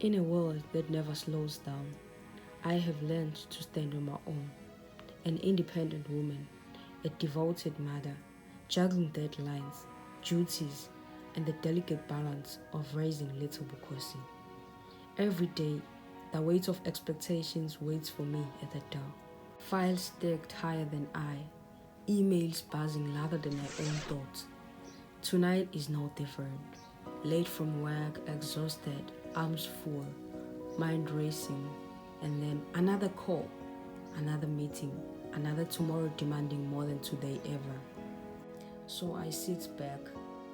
In a world that never slows down, I have learned to stand on my own. An independent woman, a devoted mother, juggling deadlines, duties, and the delicate balance of raising little Bukosi. Every day, the weight of expectations waits for me at the door. Files stacked higher than I, emails buzzing louder than my own thoughts. Tonight is no different. Late from work, exhausted, arms full, mind racing, and then another call, another meeting, another tomorrow demanding more than today ever. So I sit back,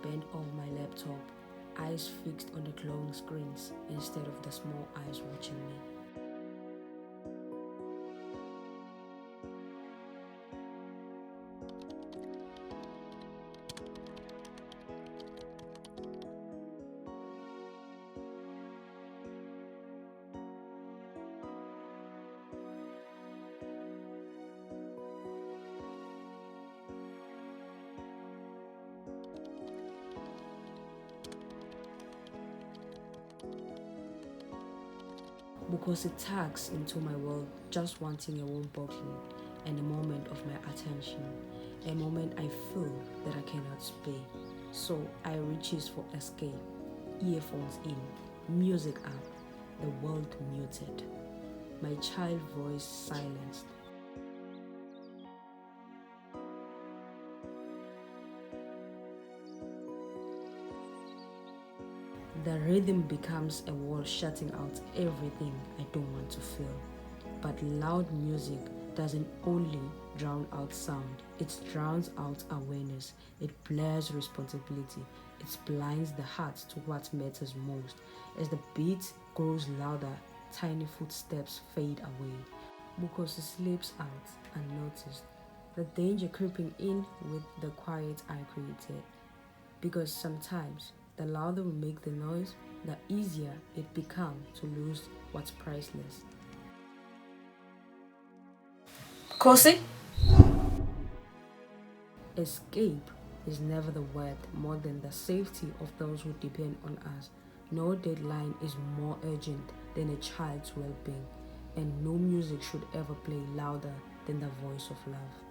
bent over my laptop, eyes fixed on the glowing screens instead of the small eyes watching me. Because it tugs into my world, just wanting a warm bottle and a moment of my attention, a moment I feel that I cannot spare. So I reaches for escape, earphones in, music up, the world muted, my child voice silenced. The rhythm becomes a wall shutting out everything I don't want to feel. But loud music doesn't only drown out sound, it drowns out awareness, it blurs responsibility, it blinds the heart to what matters most. As the beat grows louder, tiny footsteps fade away. Because it slips out unnoticed, the danger creeping in with the quiet I created. Because sometimes the louder we make the noise, the easier it becomes to lose what's priceless. Kosi? Escape is never the word more than the safety of those who depend on us. No deadline is more urgent than a child's well being, and no music should ever play louder than the voice of love.